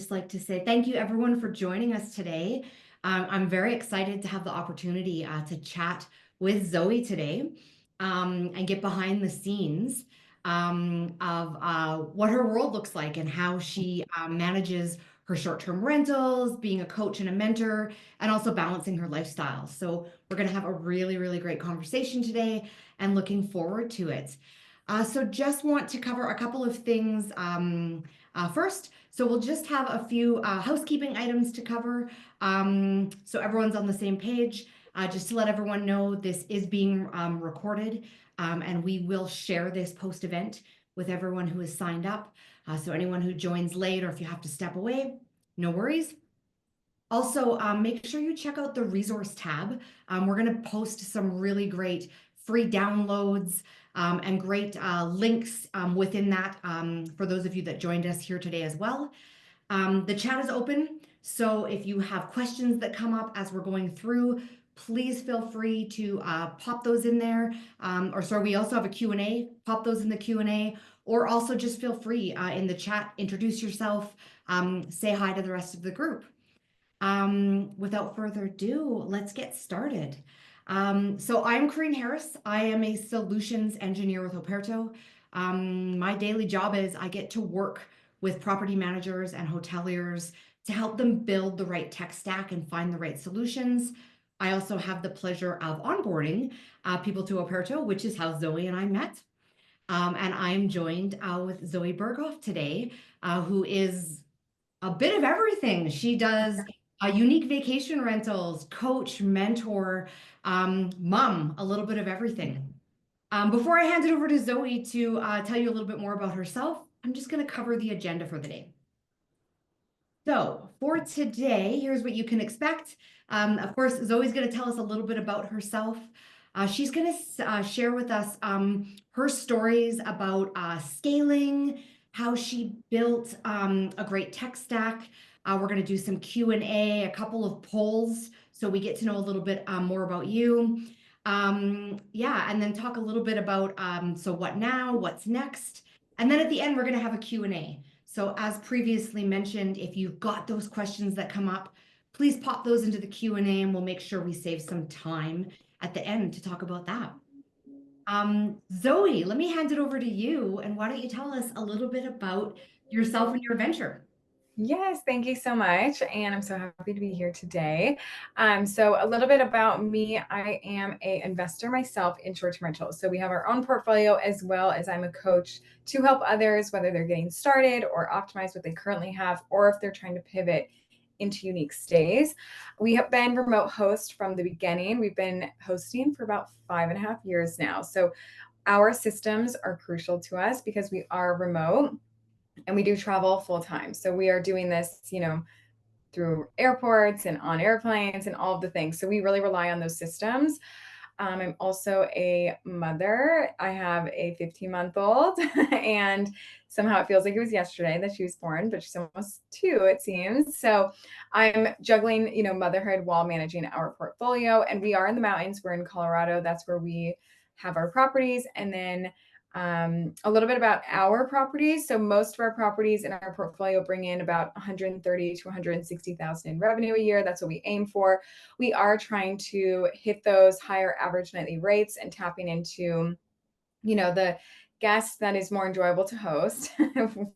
just like to say thank you everyone for joining us today. I'm very excited to have the opportunity to chat with Zoey today and get behind the scenes of what her world looks like and how she manages her short-term rentals, being a coach and a mentor, and also balancing her lifestyle. So we're going to have a really, really great conversation today and looking forward to it. So just want to cover a couple of things first. So we'll just have a few housekeeping items to cover so everyone's on the same page. Just to let everyone know, this is being recorded and we will share this post-event with everyone who has signed up. So anyone who joins late or if you have to step away, no worries. Also, make sure you check out the resource tab. We're going to post some really great free downloads and great links within that for those of you that joined us here today as well. The chat is open, so if you have questions that come up as we're going through, please feel free to pop those in there. Or sorry, we also have a Q&A, pop those in the Q&A, or also just feel free in the chat, introduce yourself, say hi to the rest of the group. Without further ado, let's get started. So I'm Corinne Harris. I am a solutions engineer with Operto. My daily job is I get to work with property managers and hoteliers to help them build the right tech stack and find the right solutions. I also have the pleasure of onboarding people to Operto, which is how Zoey and I met. And I'm joined with Zoey Berghoff today, who is a bit of everything. She does unique vacation rentals, coach, mentor, mom, a little bit of everything. Before I hand it over to Zoey to tell you a little bit more about herself, I'm just going to cover the agenda for the day. So for today, here's what you can expect. Of course, Zoey's going to tell us a little bit about herself. She's going to share with us her stories about scaling, how she built a great tech stack. We're going to do some Q&A, a couple of polls, so we get to know a little bit more about you. Yeah, and then talk a little bit about so what now, what's next. And then at the end, we're going to have a Q&A. So as previously mentioned, if you've got those questions that come up, please pop those into the Q&A and we'll make sure we save some time at the end to talk about that. Zoey, let me hand it over to you. And why don't you tell us a little bit about yourself and your venture? Yes, thank you so much. And I'm so happy to be here today. So a little bit about me. I am an investor myself in short-term rentals. So we have our own portfolio as well as I'm a coach to help others, whether they're getting started or optimize what they currently have, or if they're trying to pivot into unique stays. We have been remote host from the beginning. We've been hosting for about 5.5 years now. So our systems are crucial to us because we are remote and we do travel full time. So we are doing this, through airports and on airplanes and all of the things. So we really rely on those systems. I'm also a mother. I have a 15-month-old and somehow it feels like it was yesterday that she was born, but she's almost 2, it seems. So I'm juggling, motherhood while managing our portfolio. And we are in the mountains. We're in Colorado. That's where we have our properties. And then a little bit about our properties. So most of our properties in our portfolio bring in about 130 to 160,000 in revenue a year. That's what we aim for. We are trying to hit those higher average nightly rates and tapping into, the guest that is more enjoyable to host,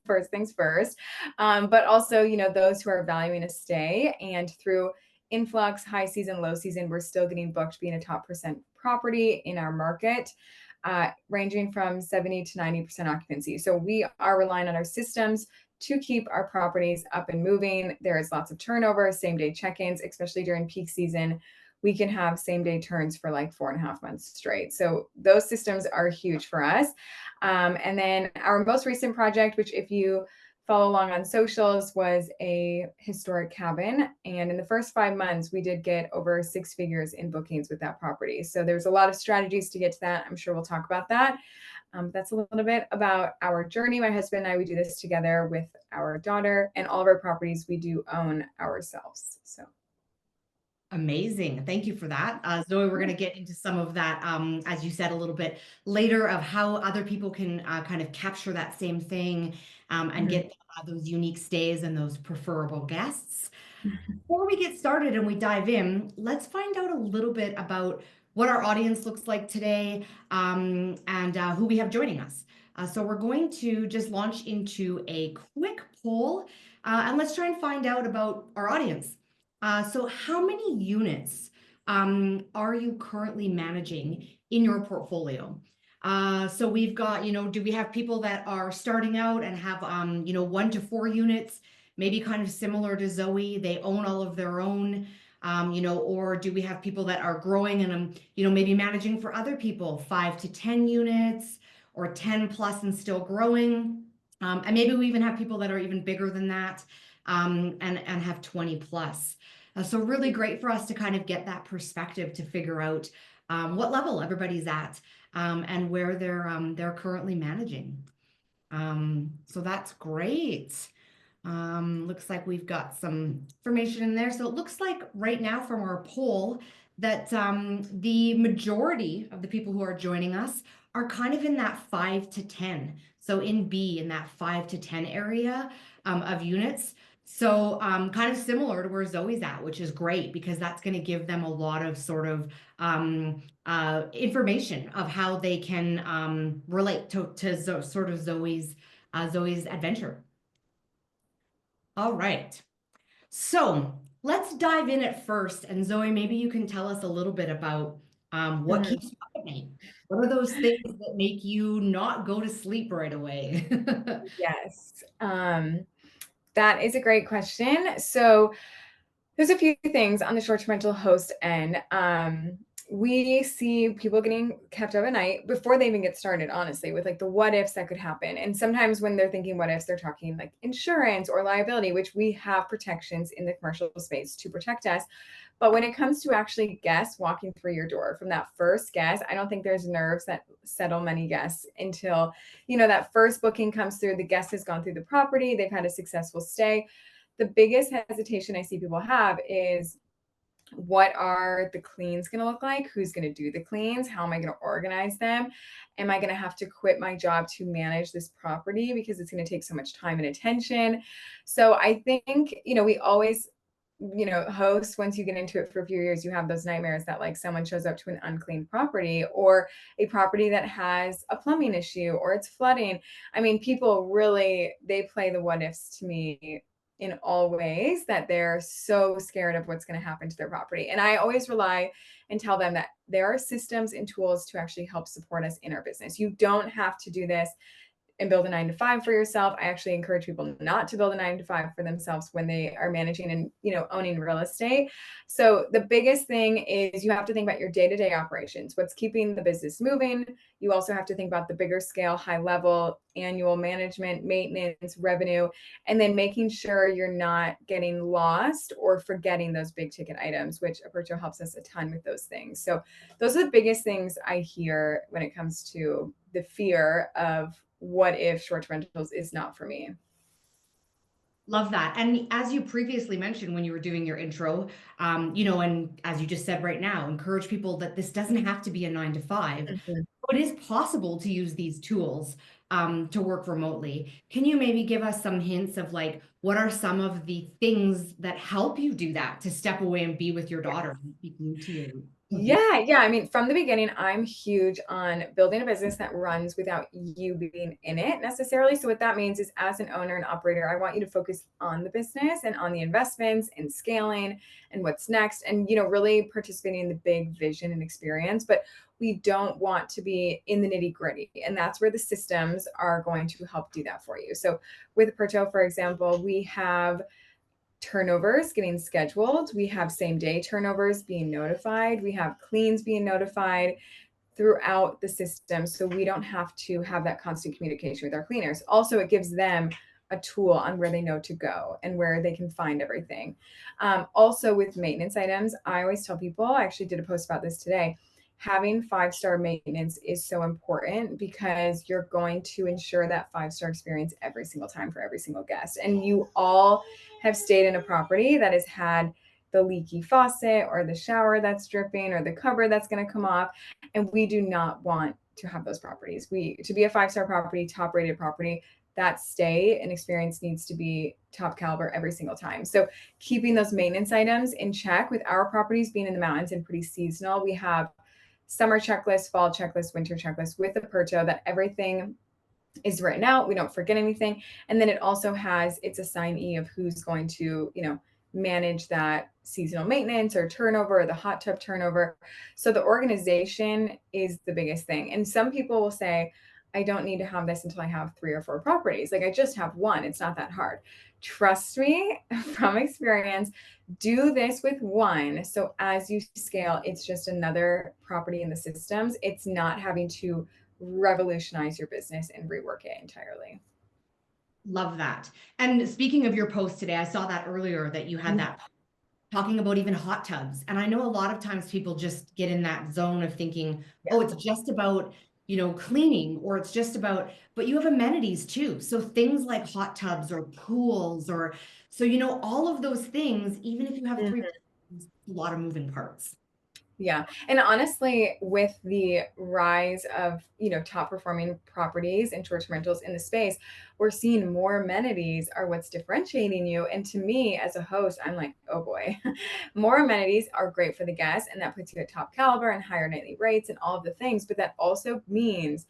first things first, but also, those who are valuing a stay. And through influx, high season, low season, we're still getting booked being a top percent property in our market. Ranging from 70 to 90% occupancy. So we are relying on our systems to keep our properties up and moving. There is lots of turnover, same day check-ins, especially during peak season. We can have same day turns for like 4.5 months straight. So those systems are huge for us. And then our most recent project, which if you follow along on socials, was a historic cabin. And in the first 5 months, we did get over 6 figures in bookings with that property. So there's a lot of strategies to get to that. I'm sure we'll talk about that. That's a little bit about our journey. My husband and I, we do this together with our daughter, and all of our properties we do own ourselves. So. Amazing. Thank you for that. Zoey, we're going to get into some of that, as you said, a little bit later of how other people can kind of capture that same thing and get those unique stays and those preferable guests. Mhm. Before we get started and we dive in, let's find out a little bit about what our audience looks like today, and who we have joining us. So we're going to just launch into a quick poll, and let's try and find out about our audience. So how many units are you currently managing in your portfolio? So we've got, do we have people that are starting out and have, 1 to 4 units? Maybe kind of similar to Zoey, they own all of their own, or do we have people that are growing and, maybe managing for other people, 5 to 10 units or 10 plus and still growing. And maybe we even have people that are even bigger than that, and have 20 plus. So really great for us to kind of get that perspective to figure out what level everybody's at, and where they're currently managing. So that's great. Looks like we've got some information in there. So it looks like right now from our poll that the majority of the people who are joining us are kind of in that 5 to 10. So in B, in that 5 to 10 area of units. So kind of similar to where Zoe's at, which is great because that's going to give them a lot of sort of information of how they can relate to sort of Zoe's adventure. All right. So let's dive in at first. And Zoe, maybe you can tell us a little bit about what Mhm. keeps you up at night. What are those things that make you not go to sleep right away? Yes. That is a great question. So there's a few things on the short-term rental host end. We see people getting kept up at night before they even get started, honestly, with like the what ifs that could happen. And sometimes when they're thinking what ifs, they're talking like insurance or liability, which we have protections in the commercial space to protect us. But when it comes to actually guests walking through your door from that first guest, I don't think there's nerves that settle many guests until, that first booking comes through, the guest has gone through the property, they've had a successful stay. The biggest hesitation I see people have is, what are the cleans going to look like? Who's going to do the cleans? How am I going to organize them? Am I going to have to quit my job to manage this property because it's going to take so much time and attention? So I think, we always, host, once you get into it for a few years, you have those nightmares that like someone shows up to an unclean property or a property that has a plumbing issue or it's flooding. I mean, people really, they play the what ifs to me in all ways, that they're so scared of what's going to happen to their property. And I always rely and tell them that there are systems and tools to actually help support us in our business. You don't have to do this and build a 9 to 5 for yourself. I actually encourage people not to build a 9 to 5 for themselves when they are managing and, owning real estate. So the biggest thing is you have to think about your day-to-day operations, what's keeping the business moving. You also have to think about the bigger scale, high level, annual management, maintenance, revenue, and then making sure you're not getting lost or forgetting those big ticket items, which Operto helps us a ton with those things. So those are the biggest things I hear when it comes to the fear of what if short-term rentals is not for me. Love that. And as you previously mentioned when you were doing your intro, and as you just said right now, encourage people that this doesn't have to be a 9 to 5. Mhm. It is possible to use these tools to work remotely. Can you maybe give us some hints of like, what are some of the things that help you do that, to step away and be with your daughter and be glued to your Yeah. I mean, from the beginning, I'm huge on building a business that runs without you being in it necessarily. So what that means is, as an owner and operator, I want you to focus on the business and on the investments and scaling and what's next, and really participating in the big vision and experience. But we don't want to be in the nitty gritty. And that's where the systems are going to help do that for you. So with Perto, for example, we have turnovers getting scheduled. We have same day turnovers being notified. We have cleans being notified throughout the system. So we don't have to have that constant communication with our cleaners. Also, it gives them a tool on where they know to go and where they can find everything. Also, with maintenance items, I always tell people, I actually did a post about this today, having 5-star maintenance is so important because you're going to ensure that 5-star experience every single time for every single guest. And you all have stayed in a property that has had the leaky faucet or the shower that's dripping or the cupboard that's going to come off. And we do not want to have those properties. To be a 5-star property, top rated property, that stay and experience needs to be top caliber every single time. So keeping those maintenance items in check. With our properties being in the mountains and pretty seasonal, we have summer checklist, fall checklist, winter checklist with Operto that everything is written out. We don't forget anything. And then it also has its assignee of who's going to, manage that seasonal maintenance or turnover or the hot tub turnover. So the organization is the biggest thing. And some people will say, I don't need to have this until I have 3 or 4 properties. Like I just have one. It's not that hard. Trust me from experience, do this with one. So as you scale, it's just another property in the systems. It's not having to revolutionize your business and rework it entirely. Love that. And speaking of your post today, I saw that earlier that you had that talking about even hot tubs. And I know a lot of times people just get in that zone of thinking, Yeah. oh, it's just about, cleaning, or it's just about, but you have amenities too. So things like hot tubs or pools, or so, all of those things, even if you have three, a lot of moving parts. Yeah. And honestly, with the rise of, top performing properties and short-term rentals in the space, we're seeing more amenities are what's differentiating you. And to me, as a host, I'm like, oh boy, more amenities are great for the guests, and that puts you at top caliber and higher nightly rates and all of the things. But that also means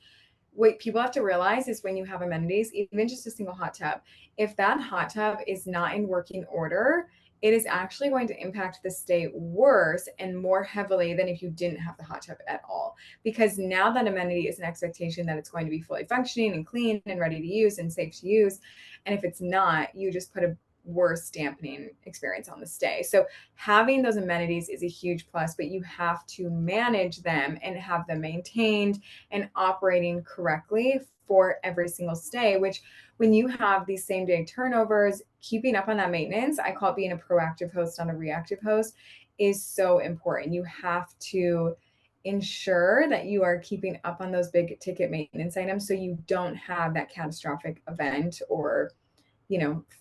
what people have to realize is when you have amenities, even just a single hot tub, if that hot tub is not in working order, it is actually going to impact the stay worse and more heavily than if you didn't have the hot tub at all. Because now that amenity is an expectation that it's going to be fully functioning and clean and ready to use and safe to use. And if it's not, you just put a worse dampening experience on the stay. So having those amenities is a huge plus, but you have to manage them and have them maintained and operating correctly for every single stay, which when you have these same day turnovers, keeping up on that maintenance, I call it being a proactive host, not a reactive host, is so important. You have to ensure that you are keeping up on those big ticket maintenance items so you don't have that catastrophic event or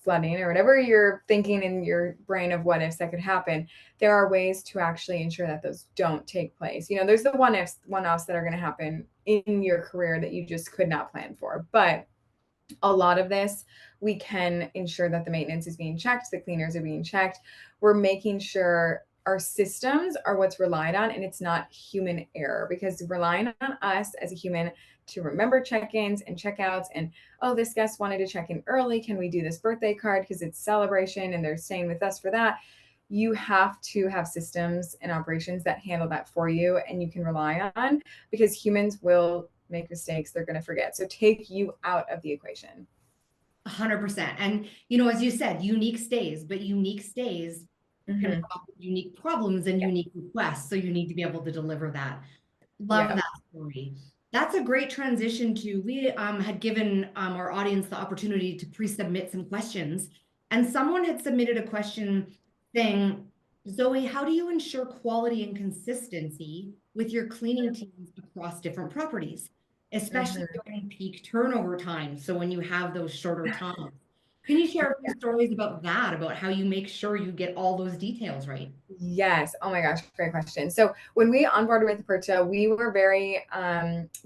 flooding or whatever you're thinking in your brain of what ifs that could happen. There are ways to actually ensure that those don't take place. There's the one-offs that are going to happen in your career that you just could not plan for. But a lot of this, we can ensure that the maintenance is being checked, the cleaners are being checked. We're making sure our systems are what's relied on, and it's not human error, because relying on us as a human to remember check-ins and check-outs and, oh, this guest wanted to check in early, can we do this birthday card because it's celebration and they're staying with us for that. You have to have systems and operations that handle that for you and you can rely on, because humans will make mistakes, they're going to forget. So take you out of the equation. 100%. And, as you said, unique stays, but unique stays can Mm-hmm. come up with unique problems and Yeah. unique requests. So you need to be able to deliver that. Love Yeah. that story. That's a great transition to, we had given our audience the opportunity to pre-submit some questions, and someone had submitted a question saying, Zoe, how do you ensure quality and consistency with your cleaning teams across different properties, especially Mm-hmm. during peak turnover time? So when you have those shorter times, can you share a few stories about that, about how you make sure you get all those details right? Yes. Oh my gosh, great question. So when we onboarded with Operto, we were very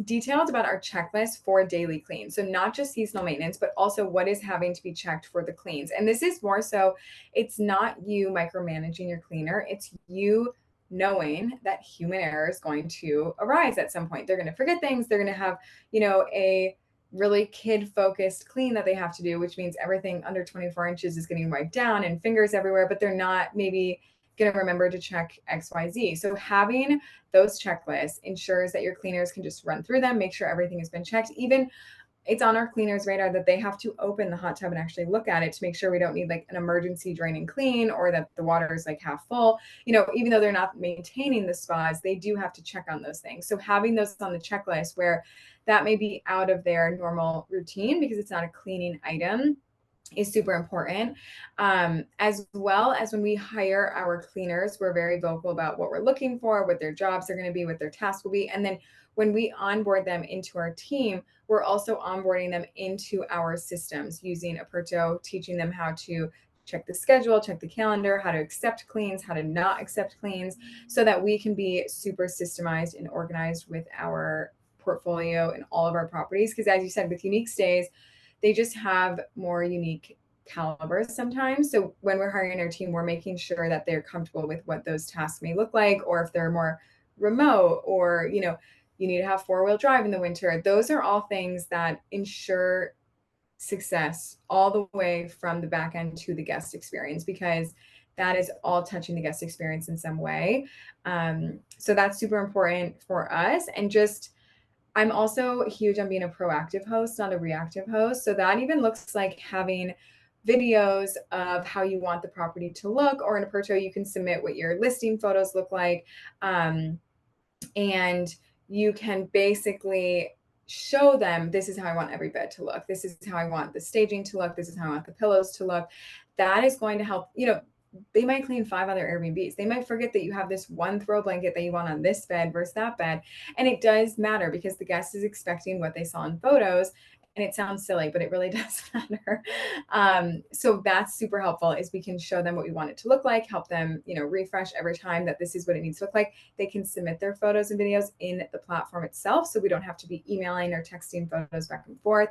detailed about our checklist for daily cleans. So not just seasonal maintenance, but also what is having to be checked for the cleans. And this is more so, it's not you micromanaging your cleaner, it's you knowing that human error is going to arise at some point. They're going to forget things. They're going to have, a really kid focused clean that they have to do, which means everything under 24 inches is getting wiped down and fingers everywhere, but they're not maybe going to remember to check XYZ. So having those checklists ensures that your cleaners can just run through them, make sure everything has been checked. Even it's on our cleaners radar that they have to open the hot tub and actually look at it to make sure we don't need like an emergency drain and clean, or that the water is like half full. Even though they're not maintaining the spas, they do have to check on those things. So having those on the checklist where that may be out of their normal routine because it's not a cleaning item is super important. As well as when we hire our cleaners, we're very vocal about what we're looking for, what their jobs are going to be, what their tasks will be. And then when we onboard them into our team, we're also onboarding them into our systems using Operto, teaching them how to check the schedule, check the calendar, how to accept cleans, how to not accept cleans, so that we can be super systemized and organized with our portfolio and all of our properties. Because as you said, with unique stays, they just have more unique calibers sometimes. So when we're hiring our team, we're making sure that they're comfortable with what those tasks may look like, or if they're more remote, or, you need to have 4-wheel drive in the winter. Those are all things that ensure success all the way from the back end to the guest experience, because that is all touching the guest experience in some way. So that's super important for us. And just, I'm also huge on being a proactive host, not a reactive host. So that even looks like having videos of how you want the property to look, or in Operto, you can submit what your listing photos look like. And you can basically show them, this is how I want every bed to look. This is how I want the staging to look. This is how I want the pillows to look. That is going to help, they might clean 5 other Airbnbs. They might forget that you have this one throw blanket that you want on this bed versus that bed. And it does matter because the guest is expecting what they saw in photos. And it sounds silly, but it really does matter. So that's super helpful, is we can show them what we want it to look like, help them, refresh every time that this is what it needs to look like. They can submit their photos and videos in the platform itself, so we don't have to be emailing or texting photos back and forth.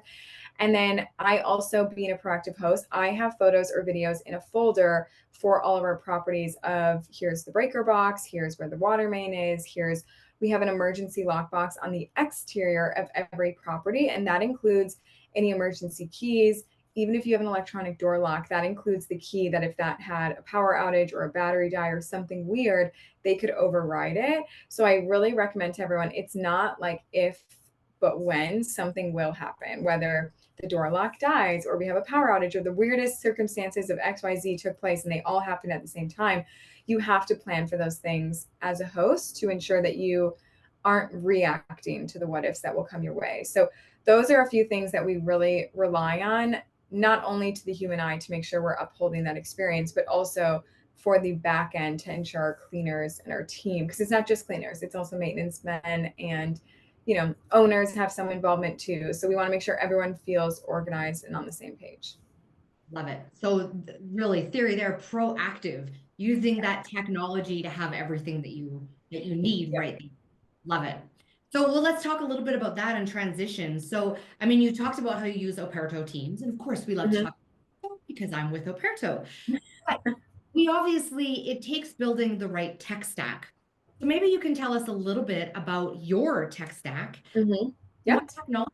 And then I also, being a proactive host, I have photos or videos in a folder for all of our properties of, here's the breaker box, here's where the water main is, we have an emergency lockbox on the exterior of every property, and that includes any emergency keys. Even if you have an electronic door lock, that includes the key that if that had a power outage or a battery die or something weird, they could override it. So I really recommend to everyone, it's not like if, but when something will happen, whether the door lock dies or we have a power outage or the weirdest circumstances of XYZ took place and they all happen at the same time. You have to plan for those things as a host to ensure that you aren't reacting to the what ifs that will come your way. So those are a few things that we really rely on, not only to the human eye to make sure we're upholding that experience, but also for the back end to ensure our cleaners and our team, because it's not just cleaners, it's also maintenance men, and owners have some involvement too. So we want to make sure everyone feels organized and on the same page. Love it. So really, theory there, proactive, using that technology to have everything that you need Yep. right there. Love it. So, well, let's talk a little bit about that and transition. So, I mean, you talked about how you use Operto Teams, and of course, we love to Mm-hmm. talk because I'm with Operto. But we obviously, it takes building the right tech stack. So maybe you can tell us a little bit about your tech stack, Mm-hmm. what Yep. technology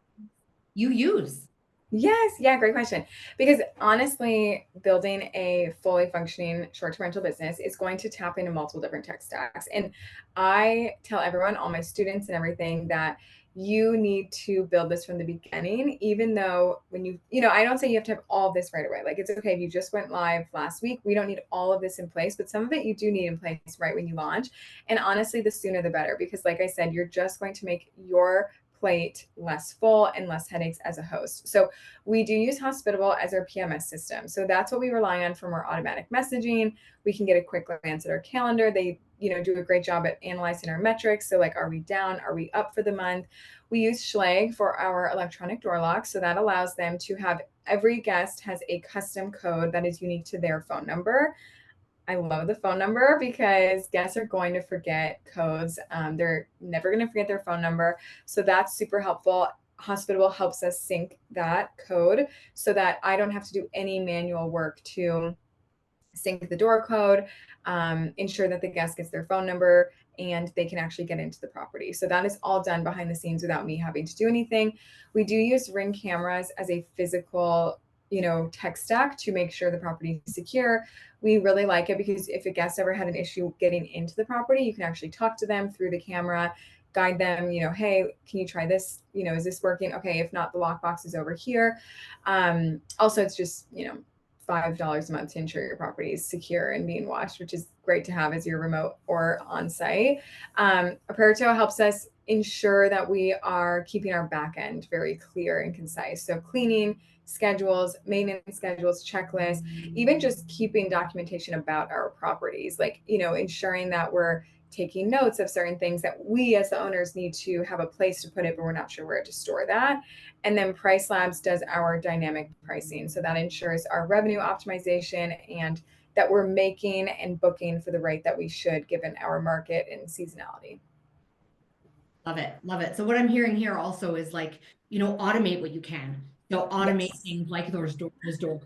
you use. Yes. Yeah. Great question. Because honestly, building a fully functioning short-term rental business is going to tap into multiple different tech stacks. And I tell everyone, all my students and everything, that you need to build this from the beginning, even though when I don't say you have to have all of this right away. Like, it's okay if you just went live last week. We don't need all of this in place, but some of it you do need in place right when you launch. And honestly, the sooner the better, because like I said, you're just going to make your plate less full and less headaches as a host. So we do use Hospitable as our PMS system. So that's what we rely on for more automatic messaging. We can get a quick glance at our calendar. They, do a great job at analyzing our metrics. So like, are we down? Are we up for the month? We use Schlag for our electronic door locks. So that allows them to have, every guest has a custom code that is unique to their phone number. I love the phone number because guests are going to forget codes. They're never going to forget their phone number. So that's super helpful. Hospitable helps us sync that code so that I don't have to do any manual work to sync the door code, ensure that the guest gets their phone number, and they can actually get into the property. So that is all done behind the scenes without me having to do anything. We do use Ring cameras as a physical, tech stack to make sure the property is secure. We really like it because if a guest ever had an issue getting into the property, you can actually talk to them through the camera, guide them, hey, can you try this? Is this working? Okay, if not, the lockbox is over here. Also, it's just, $5 a month to ensure your property is secure and being watched, which is great to have as your remote or on site. Operto helps us ensure that we are keeping our back end very clear and concise. So cleaning schedules, maintenance schedules, checklists, even just keeping documentation about our properties, like, ensuring that we're taking notes of certain things that we as the owners need to have a place to put it, but we're not sure where to store that. And then Price Labs does our dynamic pricing. So that ensures our revenue optimization and that we're making and booking for the rate that we should given our market and seasonality. Love it. Love it. So what I'm hearing here also is like, automate what you can. So automate Yes. things like those door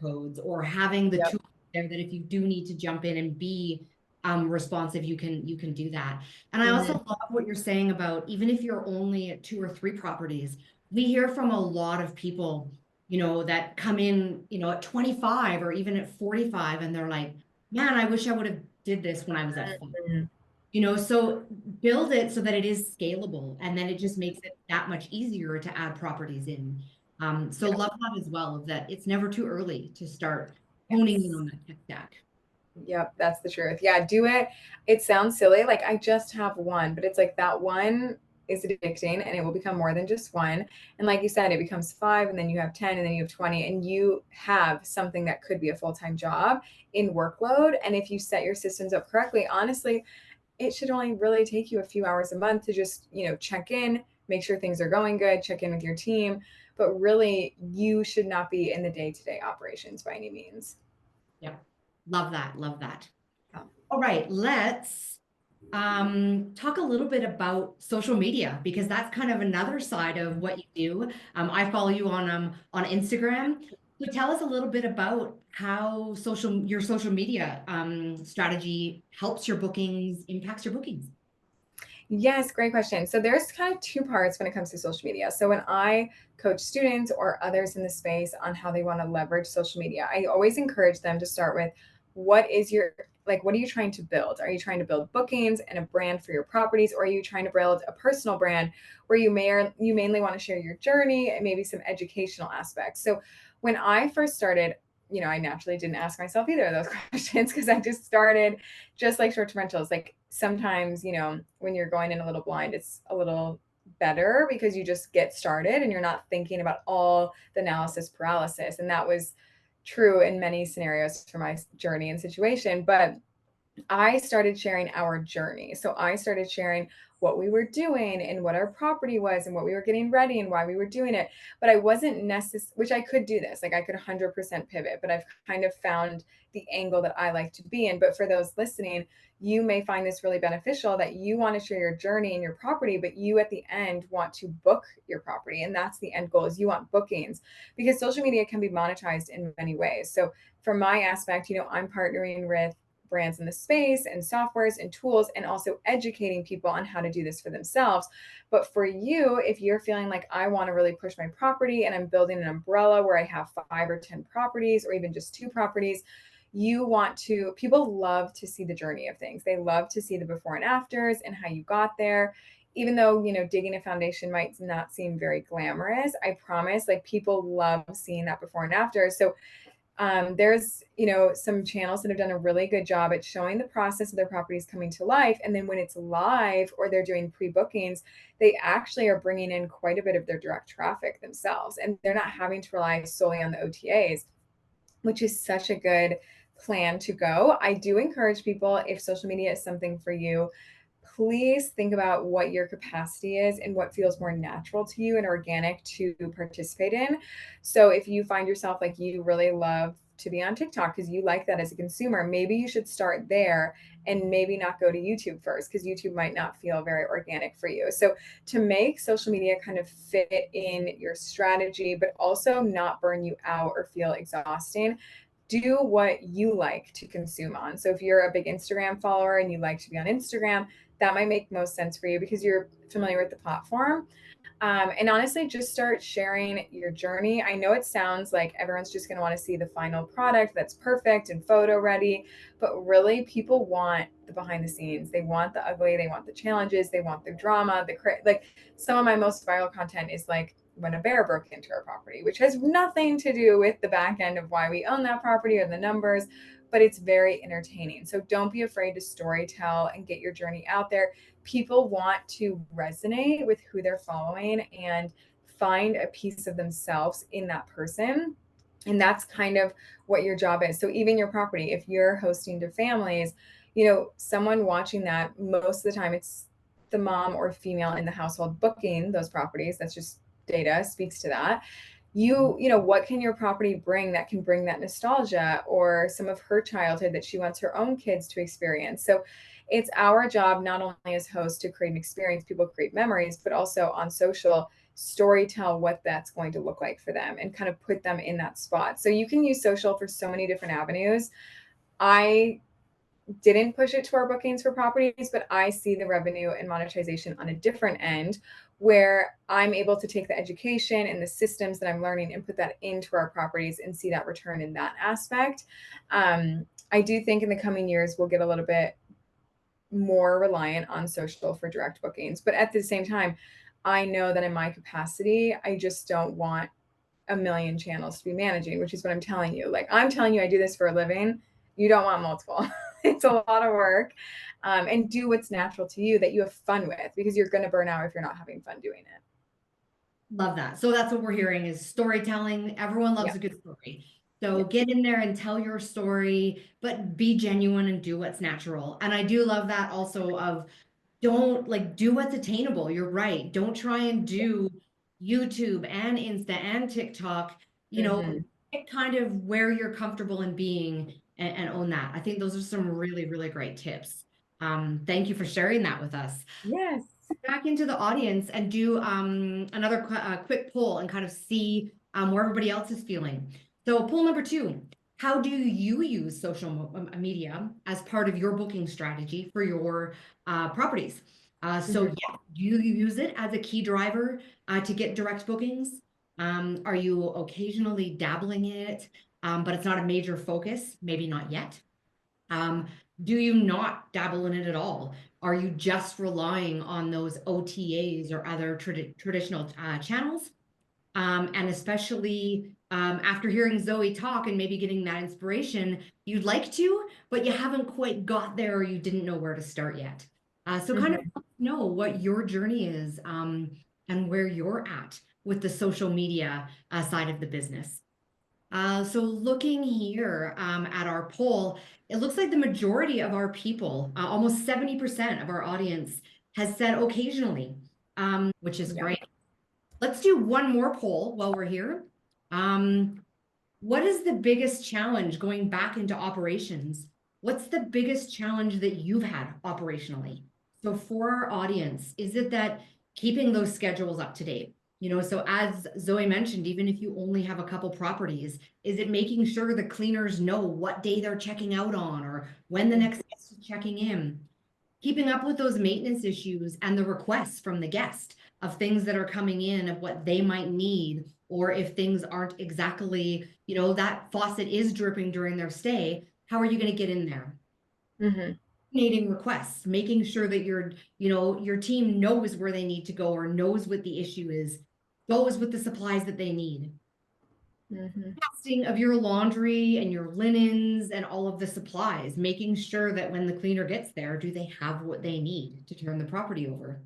codes, or having the Yep. tool there that if you do need to jump in and be responsive, you can do that. And I also Mhm. love what you're saying about even if you're only at 2 or 3 properties, we hear from a lot of people, that come in, at 25 or even at 45, and they're like, man, I wish I would have did this when I was at 5. Mhm. So build it so that it is scalable, and then it just makes it that much easier to add properties in. So Yep. love that as well, of that it's never too early to start honing in Yes. on that tech stack. Yep, that's the truth. Yeah, do it. It sounds silly, like I just have one, but it's like that one is addicting and it will become more than just one. And like you said, it becomes five, and then you have 10, and then you have 20, and you have something that could be a full-time job in workload. And if you set your systems up correctly, honestly, it should only really take you a few hours a month to just, check in, make sure things are going good, check in with your team. But really, you should not be in the day-to-day operations by any means. Yep. Love that. Love that. Yeah. All right, let's talk a little bit about social media, because that's kind of another side of what you do. I follow you on Instagram. So tell us a little bit about how your social media strategy helps your bookings, impacts your bookings. Yes, great question. So there's kind of two parts when it comes to social media. So when I coach students or others in the space on how they want to leverage social media, I always encourage them to start with what are you trying to build? Are you trying to build bookings and a brand for your properties, or are you trying to build a personal brand where you mainly want to share your journey and maybe some educational aspects? So when I first started, I naturally didn't ask myself either of those questions because I just started just like short-term rentals. Like sometimes, when you're going in a little blind, it's a little better because you just get started and you're not thinking about all the analysis paralysis. And that was true in many scenarios for my journey and situation. But I started sharing our journey. So I started sharing what we were doing and what our property was and what we were getting ready and why we were doing it. But I wasn't necessary, which I could do this, like I could 100% pivot, but I've kind of found the angle that I like to be in. But for those listening, you may find this really beneficial that you want to share your journey and your property, but you at the end want to book your property. And that's the end goal, is you want bookings, because social media can be monetized in many ways. So for my aspect, I'm partnering with brands in the space and softwares and tools, and also educating people on how to do this for themselves. But for you, if you're feeling like I want to really push my property and I'm building an umbrella where I have 5 or 10 properties or even just 2 properties, people love to see the journey of things. They love to see the before and afters and how you got there. Even though, digging a foundation might not seem very glamorous, I promise, like people love seeing that before and after. So there's some channels that have done a really good job at showing the process of their properties coming to life, and then when it's live or they're doing pre-bookings, they actually are bringing in quite a bit of their direct traffic themselves, and they're not having to rely solely on the OTAs, which is such a good plan to go. I do encourage people, if social media is something for you, please think about what your capacity is and what feels more natural to you and organic to participate in. So if you find yourself like you really love to be on TikTok because you like that as a consumer, maybe you should start there and maybe not go to YouTube first, because YouTube might not feel very organic for you. So to make social media kind of fit in your strategy, but also not burn you out or feel exhausting, do what you like to consume on. So if you're a big Instagram follower and you like to be on Instagram, that might make most sense for you because you're familiar with the platform. And honestly, just start sharing your journey. I know it sounds like everyone's just going to want to see the final product that's perfect and photo ready, but really, people want the behind the scenes. They want the ugly, they want the challenges, they want the drama, like some of my most viral content is like when a bear broke into our property, which has nothing to do with the back end of why we own that property or the numbers, but it's very entertaining. So don't be afraid to story tell and get your journey out there. People want to resonate with who they're following and find a piece of themselves in that person. And that's kind of what your job is. So even your property, if you're hosting to families, someone watching that, most of the time it's the mom or female in the household booking those properties. That's just data speaks to that. What can your property bring that can bring that nostalgia or some of her childhood that she wants her own kids to experience? So it's our job, not only as hosts, to create an experience, people create memories, but also on social story tell what that's going to look like for them and kind of put them in that spot. So you can use social for so many different avenues. I didn't push it to our bookings for properties, but I see the revenue and monetization on a different end where I'm able to take the education and the systems that I'm learning and put that into our properties and see that return in that aspect. I do think in the coming years, we'll get a little bit more reliant on social for direct bookings. But at the same time, I know that in my capacity, I just don't want a million channels to be managing, which is what I'm telling you. Like, I'm telling you, I do this for a living. You don't want multiple. It's a lot of work. And do what's natural to you that you have fun with, because you're going to burn out if you're not having fun doing it. Love that. So that's what we're hearing is storytelling. Everyone loves Yeah. a good story. So Yeah. get in there and tell your story, but be genuine and do what's natural. And I do love that also of don't like do what's attainable. You're right. Don't try and do YouTube and Insta and TikTok, Mm-hmm. pick kind of where you're comfortable in being and own that. I think those are some really, really great tips. Thank you for sharing that with us. Yes. Back into the audience and do another quick poll and kind of see where everybody else is feeling. So poll number 2, how do you use social media as part of your booking strategy for your properties? So Mm-hmm. yeah, do you use it as a key driver to get direct bookings? Are you occasionally dabbling in it, but it's not a major focus? Maybe not yet. Um, do you not dabble in it at all? Are you just relying on those OTAs or other traditional channels? And especially after hearing Zoe talk and maybe getting that inspiration, you'd like to, but you haven't quite got there or you didn't know where to start yet. So kind of Mm-hmm. know what your journey is and where you're at with the social media side of the business. So looking here at our poll, it looks like the majority of our people, almost 70% of our audience, has said occasionally, which is Yeah. great. Let's do one more poll while we're here. Um, what is the biggest challenge going back into operations? What's the biggest challenge that you've had operationally? So for our audience, is it that keeping those schedules up to date? So as Zoe mentioned, even if you only have a couple properties, is it making sure the cleaners know what day they're checking out on or when the next guest is checking in? Keeping up with those maintenance issues and the requests from the guest of things that are coming in of what they might need, or if things aren't exactly, that faucet is dripping during their stay, how are you going to get in there? Mm-hmm. Coordinating requests, making sure that your team knows where they need to go or knows what the issue is, goes with the supplies that they need. Mm-hmm. Testing of your laundry and your linens and all of the supplies, making sure that when the cleaner gets there, do they have what they need to turn the property over?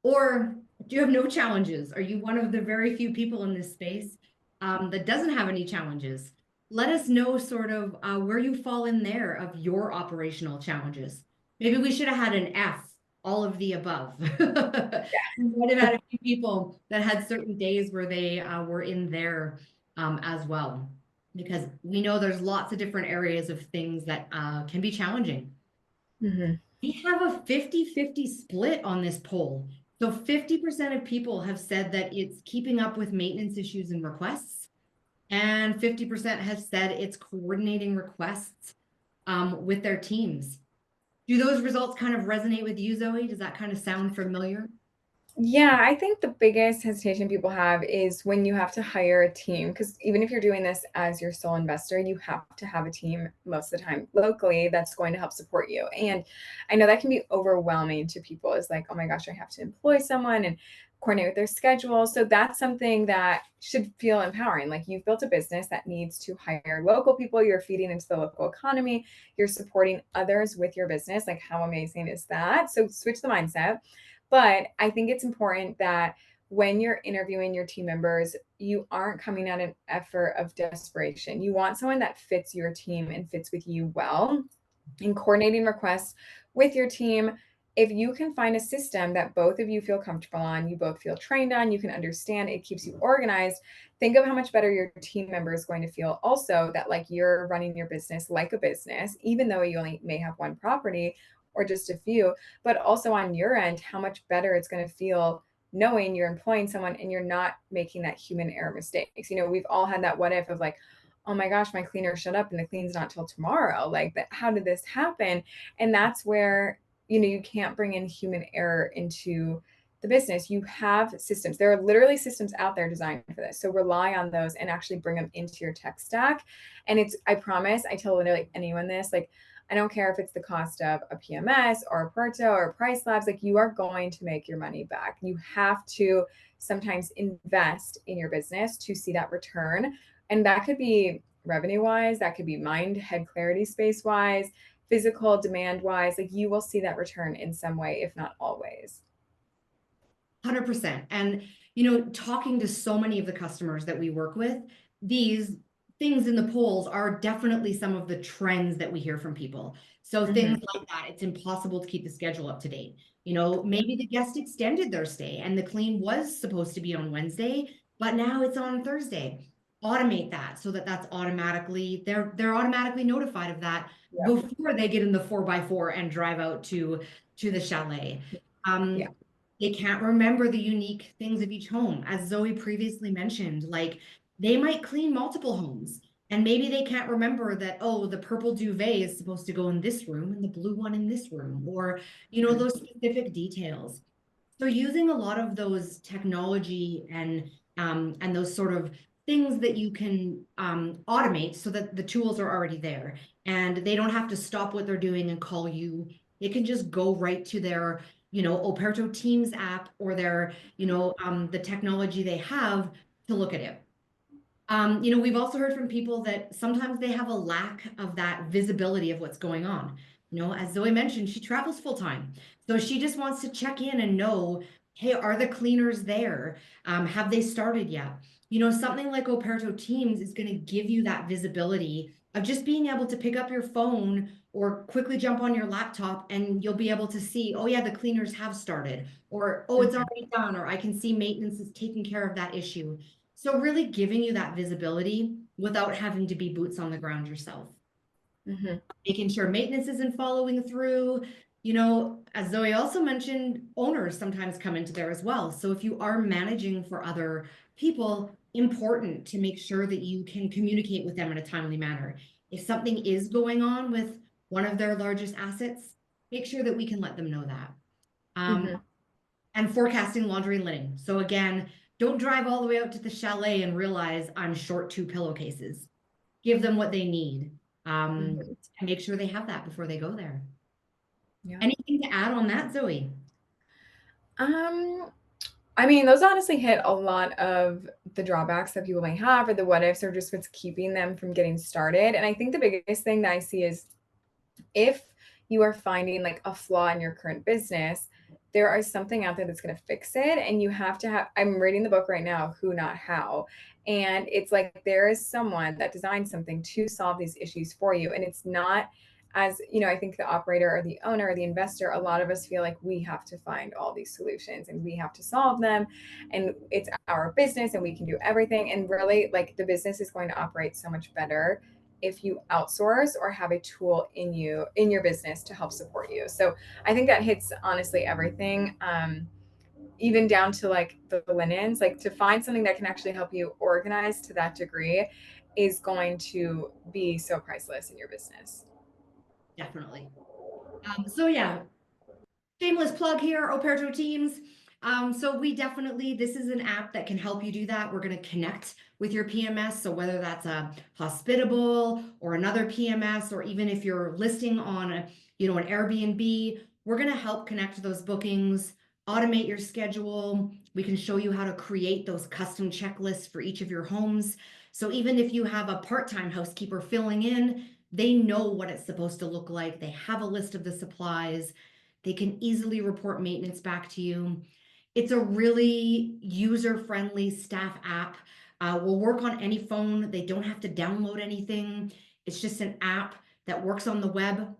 Or do you have no challenges? Are you one of the very few people in this space that doesn't have any challenges? Let us know sort of where you fall in there of your operational challenges. Maybe we should have had an F, all of the above. We might have had a few people that had certain days where they were in there as well, because we know there's lots of different areas of things that can be challenging. Mm-hmm. We have a 50-50 split on this poll. So 50% of people have said that it's keeping up with maintenance issues and requests, and 50% have said it's coordinating requests with their teams. Do those results kind of resonate with you, Zoe? Does that kind of sound familiar? Yeah, I think the biggest hesitation people have is when you have to hire a team, because even if you're doing this as your sole investor, you have to have a team most of the time locally that's going to help support you. And I know that can be overwhelming to people. It's like, oh my gosh, I have to employ someone and coordinate with their schedule. So that's something that should feel empowering. Like, you've built a business that needs to hire local people, you're feeding into the local economy, you're supporting others with your business. Like, how amazing is that? So switch the mindset. But I think it's important that when you're interviewing your team members, you aren't coming at an effort of desperation. You want someone that fits your team and fits with you well. In coordinating requests with your team, if you can find a system that both of you feel comfortable on, you both feel trained on, you can understand, it keeps you organized, think of how much better your team member is going to feel. Also, that like you're running your business like a business, even though you only may have one property or just a few, but also on your end, how much better it's going to feel knowing you're employing someone and you're not making that human error mistakes. We've all had that what if of like, oh my gosh, my cleaner shut up and the clean's not till tomorrow. Like that, how did this happen? And that's where, you can't bring in human error into the business. You have systems. There are literally systems out there designed for this. So rely on those and actually bring them into your tech stack. And I promise, I tell literally anyone this, like, I don't care if it's the cost of a PMS or Operto or Price Labs, like you are going to make your money back. You have to sometimes invest in your business to see that return. And that could be revenue wise, that could be mind, head clarity space wise, physical demand wise. Like you will see that return in some way, if not always. 100%. And, talking to so many of the customers that we work with, these things in the polls are definitely some of the trends that we hear from people. So things like that, it's impossible to keep the schedule up to date. Maybe the guest extended their stay and the clean was supposed to be on Wednesday, but now it's on Thursday. Automate that so that that's automatically, they're automatically notified of that Yep. before they get in the 4x4 and drive out to the chalet. Yeah. They can't remember the unique things of each home. As Zoey previously mentioned, like they might clean multiple homes and maybe they can't remember that, oh, the purple duvet is supposed to go in this room and the blue one in this room, or, those specific details. So using a lot of those technology and those sort of things that you can automate so that the tools are already there and they don't have to stop what they're doing and call you. They can just go right to their, Operto Teams app or their, the technology they have to look at it. We've also heard from people that sometimes they have a lack of that visibility of what's going on. As Zoe mentioned, she travels full time. So she just wants to check in and know, hey, are the cleaners there? Have they started yet? Something like Operto Teams is going to give you that visibility of just being able to pick up your phone or quickly jump on your laptop and you'll be able to see, oh yeah, the cleaners have started, or oh, it's already done, or I can see maintenance is taking care of that issue. So really giving you that visibility without having to be boots on the ground yourself. Mm-hmm. Making sure maintenance isn't following through. As Zoe also mentioned, owners sometimes come into there as well. So if you are managing for other people, important to make sure that you can communicate with them in a timely manner. If something is going on with one of their largest assets, make sure that we can let them know that. Mm-hmm. And forecasting laundry and linen. So again, don't drive all the way out to the chalet and realize I'm short 2 pillowcases. Give them what they need, Mm-hmm. and make sure they have that before they go there. Yeah. Anything to add on that, Zoe? Um, I mean, those honestly hit a lot of the drawbacks that people may have, or the what ifs, or just what's keeping them from getting started. And I think the biggest thing that I see is if you are finding like a flaw in your current business, there is something out there that's going to fix it. And you have to have, I'm reading the book right now, Who Not How. And it's like there is someone that designed something to solve these issues for you. And it's not, as I think the operator or the owner or the investor, a lot of us feel like we have to find all these solutions and we have to solve them. And it's our business and we can do everything. And really, like the business is going to operate so much better if you outsource or have a tool in your business to help support you. So I think that hits honestly everything, even down to like the linens. Like to find something that can actually help you organize to that degree is going to be so priceless in your business. Definitely. So yeah, shameless plug here, Operto Teams. So we definitely, this is an app that can help you do that. We're going to connect with your PMS. So whether that's a Hospitable or another PMS, or even if you're listing on an Airbnb, we're going to help connect those bookings, automate your schedule. We can show you how to create those custom checklists for each of your homes. So even if you have a part-time housekeeper filling in, they know what it's supposed to look like. They have a list of the supplies. They can easily report maintenance back to you. It's a really user-friendly staff app. Will work on any phone. They don't have to download anything. It's just an app that works on the web.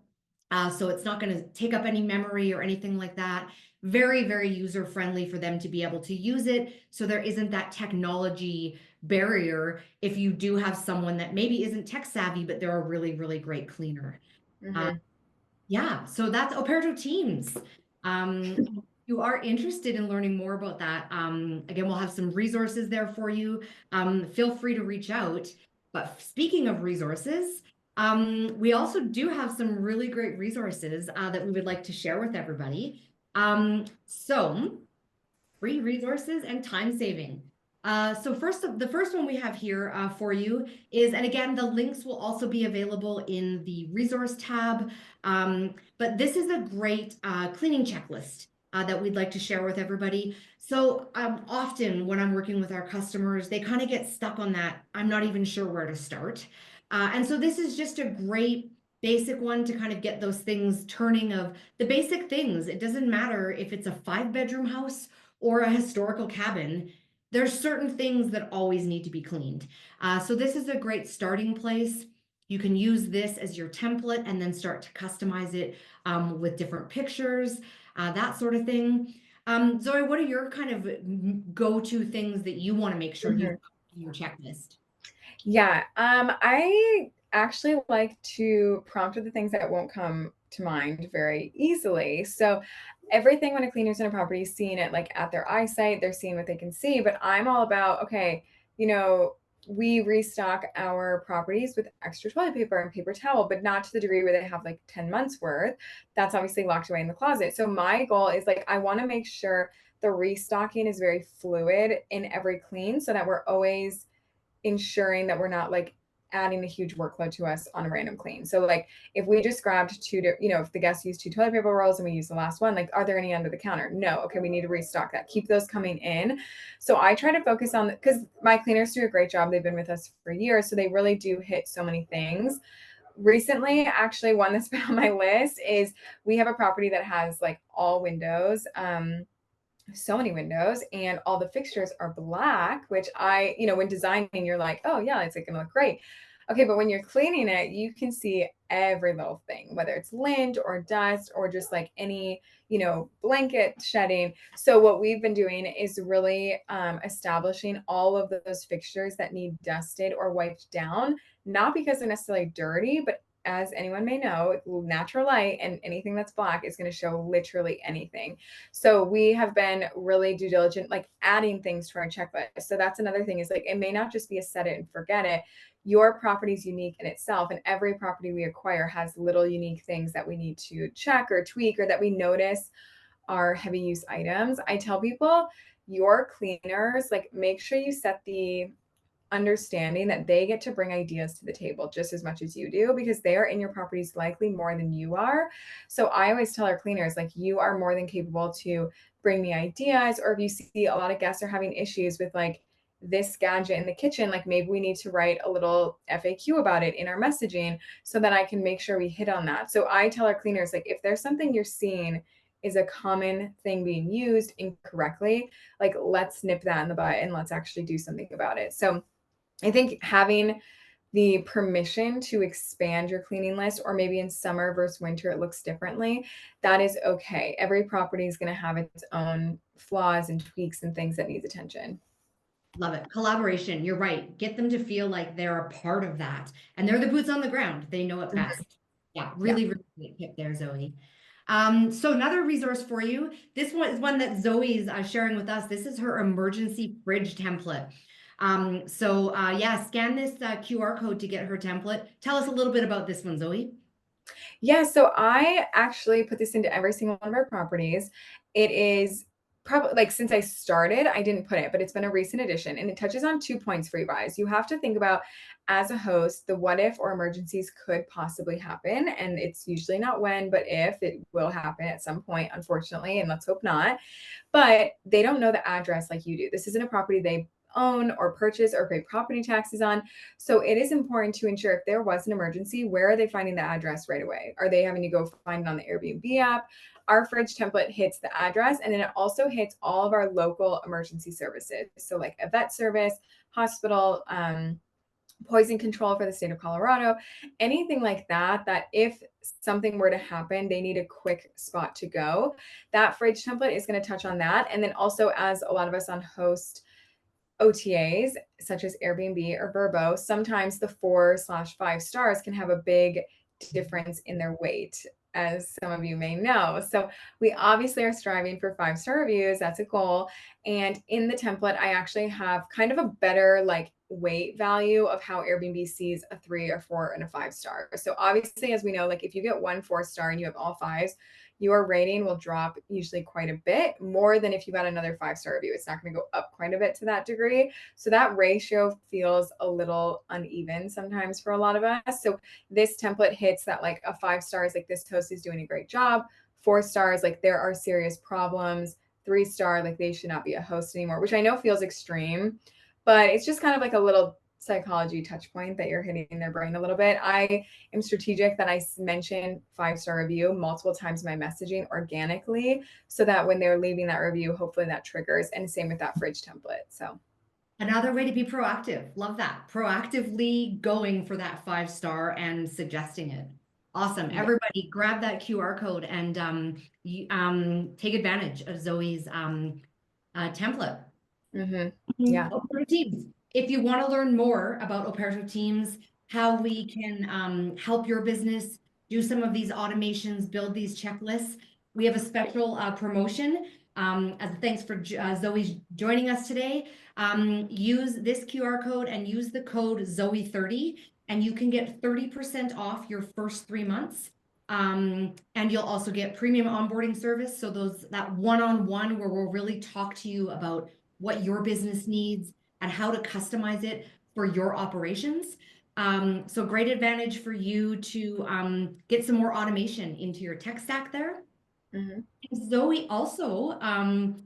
So it's not going to take up any memory or anything like that. Very, very user-friendly for them to be able to use it. So there isn't that technology barrier if you do have someone that maybe isn't tech savvy, but they're a really, really great cleaner. Mm-hmm. Yeah, so that's Operto Teams. you are interested in learning more about that, again, we'll have some resources there for you. Feel free to reach out. But speaking of resources, we also do have some really great resources that we would like to share with everybody. So free resources and time saving. So the first one we have here for you is, and again, the links will also be available in the resource tab. But this is a great cleaning checklist that we'd like to share with everybody. So often when I'm working with our customers, they kind of get stuck on that. I'm not even sure where to start. And so this is just a great basic one to kind of get those things turning of the basic things. It doesn't matter if it's a 5-bedroom house or a historical cabin, there's certain things that always need to be cleaned. So this is a great starting place. You can use this as your template and then start to customize it with different pictures, that sort of thing. Zoe, what are your kind of go-to things that you want to make sure you've Mhm. got on your checklist? Yeah, I actually like to prompt with the things that won't come to mind very easily. So everything when a cleaner's in a property is seeing it like at their eyesight, they're seeing what they can see. But I'm all about, okay, you know, we restock our properties with extra toilet paper and paper towel, but not to the degree where they have like 10 months worth. That's obviously locked away in the closet. So my goal is like, I want to make sure the restocking is very fluid in every clean so that we're always ensuring that we're not like adding a huge workload to us on a random clean. So like if we just grabbed if the guest used 2 toilet paper rolls and we use the last one, like are there any under the counter? No. Okay, we need to restock that. Keep those coming in. So I try to focus on because my cleaners do a great job. They've been with us for years, so they really do hit so many things. Recently, actually, one that's been on my list is we have a property that has like all windows. So many windows and all the fixtures are black, which when designing, you're like, oh yeah, it's like gonna look great. Okay, but when you're cleaning it, you can see every little thing, whether it's lint or dust or just like any, blanket shedding. So what we've been doing is really establishing all of those fixtures that need dusted or wiped down, not because they're necessarily dirty, but as anyone may know, natural light and anything that's black is going to show literally anything. So we have been really due diligent, like adding things to our checklist. So that's another thing is like, it may not just be a set it and forget it. Your property is unique in itself, and every property we acquire has little unique things that we need to check or tweak or that we notice are heavy use items. I tell people your cleaners, like make sure you set the understanding that they get to bring ideas to the table just as much as you do because they are in your properties likely more than you are. So I always tell our cleaners, like, you are more than capable to bring me ideas. Or if you see a lot of guests are having issues with like this gadget in the kitchen, like maybe we need to write a little FAQ about it in our messaging so that I can make sure we hit on that. So I tell our cleaners, like, if there's something you're seeing is a common thing being used incorrectly, like let's nip that in the butt and let's actually do something about it. So I think having the permission to expand your cleaning list, or maybe in summer versus winter, it looks differently, that is okay. Every property is going to have its own flaws and tweaks and things that needs attention. Love it. Collaboration. You're right. Get them to feel like they're a part of that. And they're the boots on the ground. They know it Mhm. best. Yeah, Yeah. really, really great tip there, Zoe. So another resource for you. This one is one that Zoe's sharing with us. This is her emergency fridge template. Yeah, scan this QR code to get her template. Tell us a little bit about this one, Zoe. Yeah, so I actually put this into every single one of our properties. It is probably like since I started, I didn't put it, but it's been a recent addition and it touches on 2 points for you guys. You have to think about as a host, the what if or emergencies could possibly happen. And it's usually not when, but if it will happen at some point, unfortunately, and let's hope not. But they don't know the address like you do. This isn't a property they own or purchase or pay property taxes on. So it is important to ensure if there was an emergency, where are they finding the address right away? Are they having to go find it on the Airbnb app? Our fridge template hits the address, and then it also hits all of our local emergency services. So like a vet service, hospital, poison control for the state of Colorado, anything like that, that if something were to happen, they need a quick spot to go. That fridge template is going to touch on that. And then also, as a lot of us on host OTAs, such as Airbnb or Verbo, sometimes the 4/5 stars can have a big difference in their weight. as some of you may know. So we obviously are striving for 5-star reviews. That's a goal. And in the template, I actually have kind of a better like weight value of how Airbnb sees a 3, a 4, and a 5-star. So obviously, as we know, like if you get 1 4-star and you have all 5s, your rating will drop usually quite a bit more than if you got another 5-star review. It's not going to go up quite a bit to that degree. So that ratio feels a little uneven sometimes for a lot of us. So this template hits that like a 5-star is like this host is doing a great job. 4 stars, like there are serious problems. 3-star, like they should not be a host anymore, which I know feels extreme, but it's just kind of like a little psychology touch point that you're hitting their brain a little bit. I am strategic that I mention 5-star review multiple times in my messaging organically so that when they're leaving that review, hopefully that triggers. And same with that fridge template. So Another way to be proactive. Love that. Proactively going for that 5-star and suggesting it. Awesome. yeah. Everybody grab that QR code and take advantage of Zoe's template. Yeah. Operto Teams. If you want to learn more about Operto Teams, how we can help your business do some of these automations, build these checklists, we have a special promotion. As thanks for Zoe joining us today. Use this QR code and use the code Zoe30, and you can get 30% off your first 3 months. And you'll also get premium onboarding service. So that one-on-one where we'll really talk to you about what your business needs and how to customize it for your operations. So great advantage for you to get some more automation into your tech stack there. Zoe also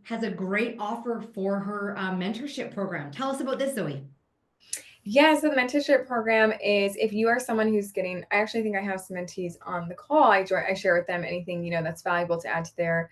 has a great offer for her mentorship program. Tell us about this, Zoe. Yeah, so the mentorship program is if you are someone who's getting, I actually think I have some mentees on the call. I share with them anything, that's valuable to add to their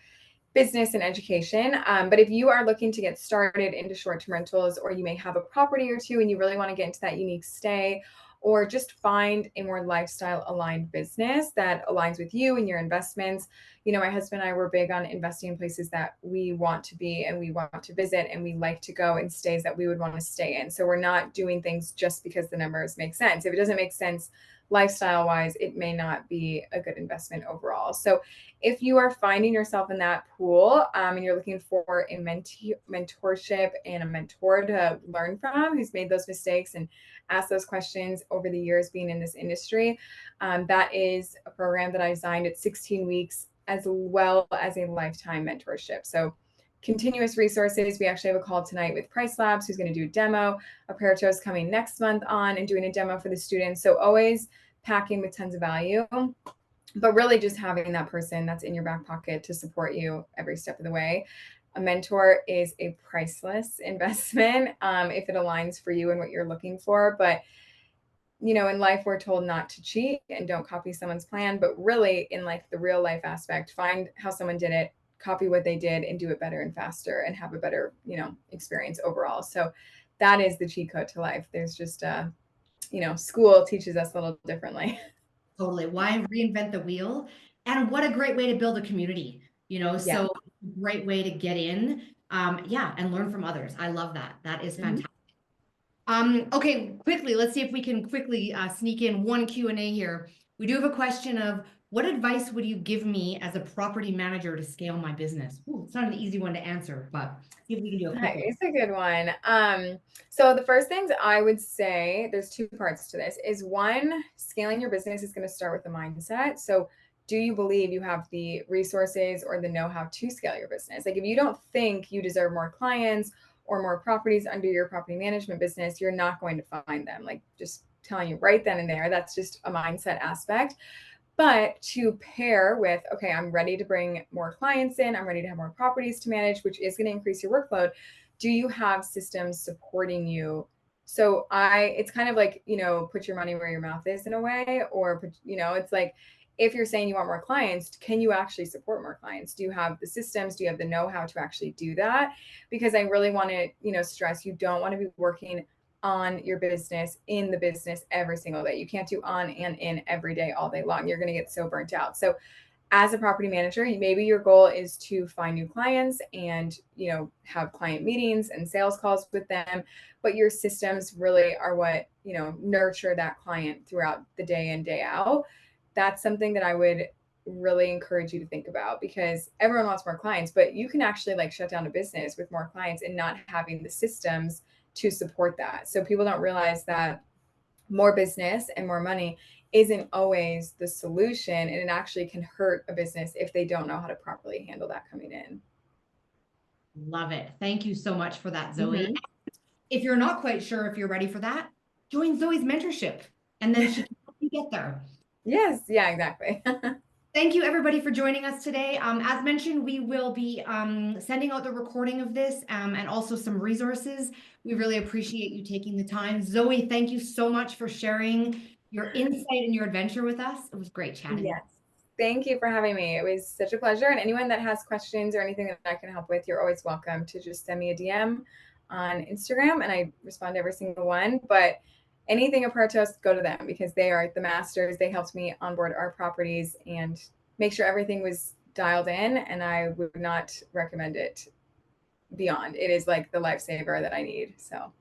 business and education. But if you are looking to get started into short-term rentals, or you may have a property or two and you really want to get into that unique stay, or just find a more lifestyle aligned business that aligns with you and your investments. My husband and I were big on investing in places that we want to be and we want to visit and we like to go, and stays that we would want to stay in. So we're not doing things just because the numbers make sense. If it doesn't make sense lifestyle wise, it may not be a good investment overall. So if you are finding yourself in that pool and you're looking for a mentorship and a mentor to learn from who's made those mistakes and ask those questions over the years being in this industry, that is a program that I designed at 16 weeks as well as a lifetime mentorship. So continuous resources. We actually have a call tonight with Price Labs, who's going to do a demo. Operto is coming next month on and doing a demo for the students. So always packing with tons of value, but really just having that person that's in your back pocket to support you every step of the way. A mentor is a priceless investment if it aligns for you and what you're looking for. But in life, we're told not to cheat and don't copy someone's plan. But really, in like the real life aspect, find how someone did it, copy what they did, and do it better and faster and have a better, experience overall. So that is the cheat code to life. There's just, school teaches us a little differently. Totally. Why reinvent the wheel? And what a great way to build a community, Yeah. so great way to get in. And learn from others. I love that. That is fantastic. Okay, quickly, let's see if we can quickly sneak in one Q&A here. We do have a question of what advice would you give me as a property manager to scale my business? Ooh, it's not an easy one to answer, but see if we can do a quick one. It's a good one. So the first things I would say, there's 2 parts to this, is one, scaling your business is going to start with the mindset. So do you believe you have the resources or the know-how to scale your business? Like if you don't think you deserve more clients or more properties under your property management business, you're not going to find them. Like just telling you right then and there, that's just a mindset aspect. But to pair with, okay, I'm ready to bring more clients in, I'm ready to have more properties to manage, which is going to increase your workload. Do you have systems supporting you? So it's kind of like, put your money where your mouth is in a way, or, it's like, if you're saying you want more clients, can you actually support more clients? Do you have the systems? Do you have the know-how to actually do that? Because I really want to, stress, you don't want to be working on your business, in the business every single day. You can't do on and in every day, all day long. You're going to get so burnt out. So as a property manager, maybe your goal is to find new clients and, have client meetings and sales calls with them, but your systems really are what, nurture that client throughout the day in, day out. That's something that I would really encourage you to think about, because everyone wants more clients, but you can actually like shut down a business with more clients and not having the systems to support that. So people don't realize that more business and more money isn't always the solution, and it actually can hurt a business if they don't know how to properly handle that coming in. Love it. Thank you so much for that, Zoe. Mm-hmm. If you're not quite sure if you're ready for that, join Zoe's mentorship, and then she can help you get there. Yes, yeah, exactly. Thank you, everybody, for joining us today. As mentioned, we will be sending out the recording of this and also some resources. We really appreciate you taking the time. Zoe, thank you so much for sharing your insight and your adventure with us. It was great chatting. Yes. Thank you for having me. It was such a pleasure. And anyone that has questions or anything that I can help with, you're always welcome to just send me a DM on Instagram, and I respond to every single one. But anything Operto, go to them, because they are the masters. They helped me onboard our properties and make sure everything was dialed in. And I would not recommend it beyond. It is like the lifesaver that I need. So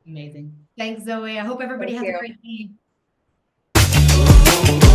Amazing. Thanks, Zoe. I hope everybody thank has a you. great day.